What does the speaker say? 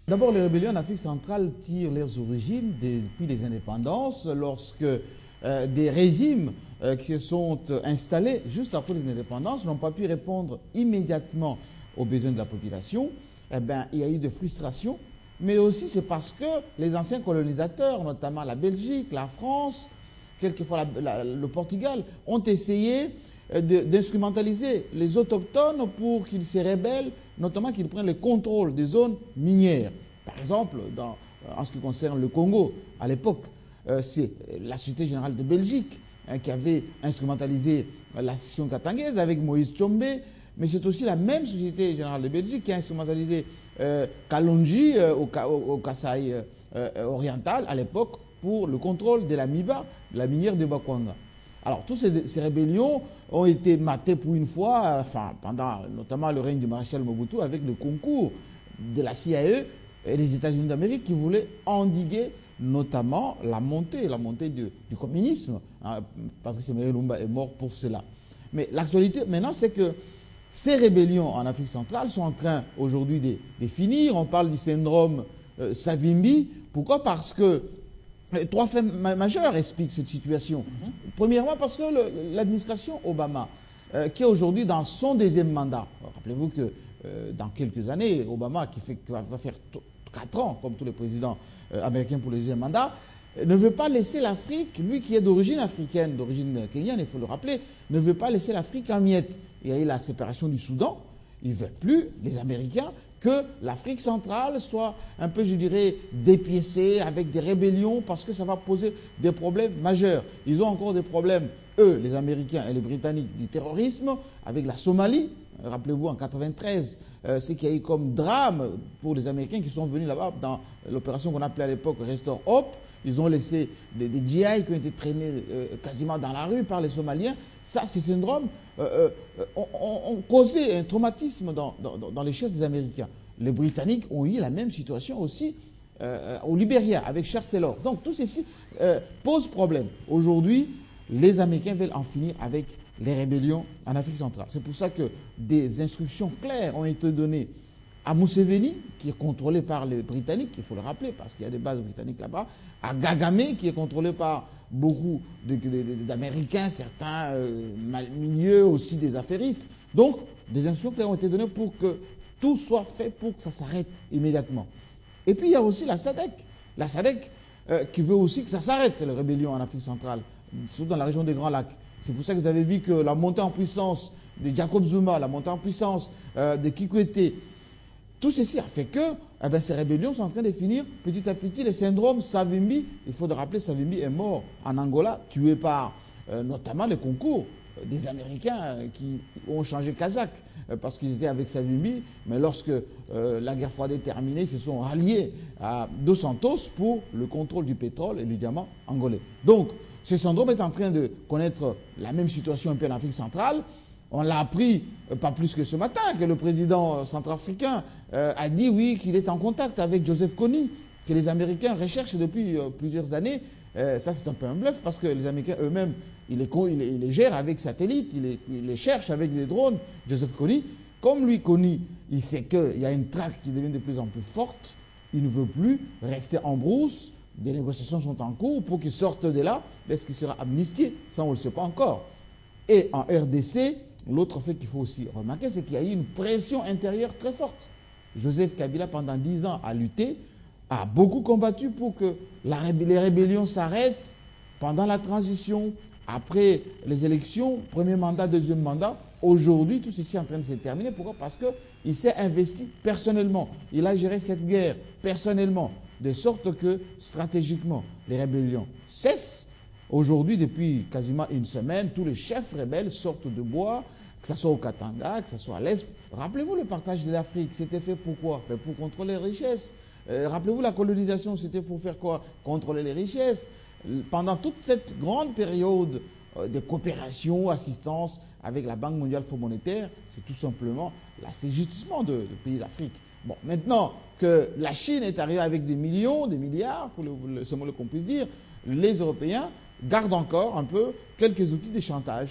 D'abord, les rébellions en Afrique centrale tirent leurs origines depuis les indépendances, lorsque des régimes qui se sont installés juste après les indépendances n'ont pas pu répondre immédiatement aux besoins de la population. Eh bien, il y a eu des frustrations, mais aussi c'est parce que les anciens colonisateurs, notamment la Belgique, la France, quelquefois le Portugal, ont essayé d'instrumentaliser les autochtones pour qu'ils se rebellent, notamment qu'ils prennent le contrôle des zones minières. Par exemple, en ce qui concerne le Congo, à l'époque, c'est la Société Générale de Belgique qui avait instrumentalisé la scission katangaise avec Moïse Tshombe, mais c'est aussi la même Société Générale de Belgique qui a instrumentalisé Kalonji au Kasaï oriental à l'époque pour le contrôle de la MIBA, la minière de Bakwanga. Alors, toutes ces rébellions ont été matées pour une fois, enfin, pendant notamment le règne du maréchal Mobutu, avec le concours de la CIA et des États-Unis d'Amérique qui voulaient endiguer notamment la montée du communisme. Hein, Patrice Emery Lumumba est mort pour cela. Mais l'actualité maintenant, c'est que ces rébellions en Afrique centrale sont en train aujourd'hui de finir. On parle du syndrome Savimbi. Pourquoi? Parce que trois faits majeurs expliquent cette situation. Premièrement, parce que l'administration Obama, qui est aujourd'hui dans son deuxième mandat, rappelez-vous que dans quelques années, Obama, qui va faire 4 ans, comme tous les présidents américains pour le deuxième mandat, ne veut pas laisser l'Afrique, lui qui est d'origine africaine, d'origine kenyane, il faut le rappeler, ne veut pas laisser l'Afrique en miettes. Il y a eu la séparation du Soudan. Ils ne veulent plus, les Américains, que l'Afrique centrale soit un peu, je dirais, dépiécée avec des rébellions parce que ça va poser des problèmes majeurs. Ils ont encore des problèmes, eux, les Américains et les Britanniques, du terrorisme avec la Somalie. Rappelez-vous, en 1993, ce qu'il y a eu comme drame pour les Américains qui sont venus là-bas dans l'opération qu'on appelait à l'époque Restore Hope. Ils ont laissé des GI qui ont été traînés quasiment dans la rue par les Somaliens. Ça, ces syndromes ont causé un traumatisme dans les chefs des Américains. Les Britanniques ont eu la même situation aussi au Libéria avec Charles Taylor. Donc tout ceci pose problème. Aujourd'hui, les Américains veulent en finir avec les rébellions en Afrique centrale. C'est pour ça que des instructions claires ont été données à Museveni, qui est contrôlé par les Britanniques, il faut le rappeler, parce qu'il y a des bases britanniques là-bas, à Kagame, qui est contrôlé par beaucoup d'Américains, certains milieux aussi des affairistes. Donc, des instructions claires ont été données pour que tout soit fait pour que ça s'arrête immédiatement. Et puis, il y a aussi la SADC. La SADC qui veut aussi que ça s'arrête, les rébellions en Afrique centrale, surtout dans la région des Grands Lacs. C'est pour ça que vous avez vu que la montée en puissance de Jacob Zuma, la montée en puissance de Kikwete, tout ceci a fait que ces rébellions sont en train de finir petit à petit. Le syndrome Savimbi, il faut le rappeler, Savimbi est mort en Angola, tué par notamment les concours des Américains qui ont changé Kazakh parce qu'ils étaient avec Savimbi. Mais lorsque la guerre froide est terminée, ils se sont ralliés à Dos Santos pour le contrôle du pétrole et du diamant angolais. Donc, ce syndrome est en train de connaître la même situation un peu en Afrique centrale. On l'a appris pas plus que ce matin, que le président centrafricain a dit oui, qu'il est en contact avec Joseph Kony, que les Américains recherchent depuis plusieurs années. Ça, c'est un peu un bluff parce que les Américains eux-mêmes, ils les gèrent avec satellites, ils les cherchent avec des drones. Joseph Kony, comme lui, Kony, il sait qu'il y a une traque qui devient de plus en plus forte. Il ne veut plus rester en brousse. Des négociations sont en cours pour qu'il sorte de là. Est-ce qu'il sera amnistié? Ça, on ne le sait pas encore. Et en RDC, l'autre fait qu'il faut aussi remarquer, c'est qu'il y a eu une pression intérieure très forte. Joseph Kabila, pendant 10 ans, a lutté, a beaucoup combattu pour que les rébellions s'arrêtent pendant la transition, après les élections, premier mandat, deuxième mandat. Aujourd'hui, tout ceci est en train de se terminer. Pourquoi? Parce qu'il s'est investi personnellement. Il a géré cette guerre personnellement, de sorte que, stratégiquement, les rébellions cessent. Aujourd'hui, depuis quasiment une semaine, tous les chefs rebelles sortent de bois, que ce soit au Katanga, que ce soit à l'Est. Rappelez-vous le partage de l'Afrique, c'était fait pourquoi? Pour contrôler les richesses. Rappelez-vous la colonisation, c'était pour faire quoi? Contrôler les richesses. Pendant toute cette grande période de coopération, assistance avec la Banque mondiale Fonds monétaire, c'est tout simplement l'assujettissement de pays d'Afrique. Bon, maintenant que la Chine est arrivée avec des millions, des milliards, pour ce mot qu'on puisse dire, les Européens gardent encore un peu quelques outils de chantage.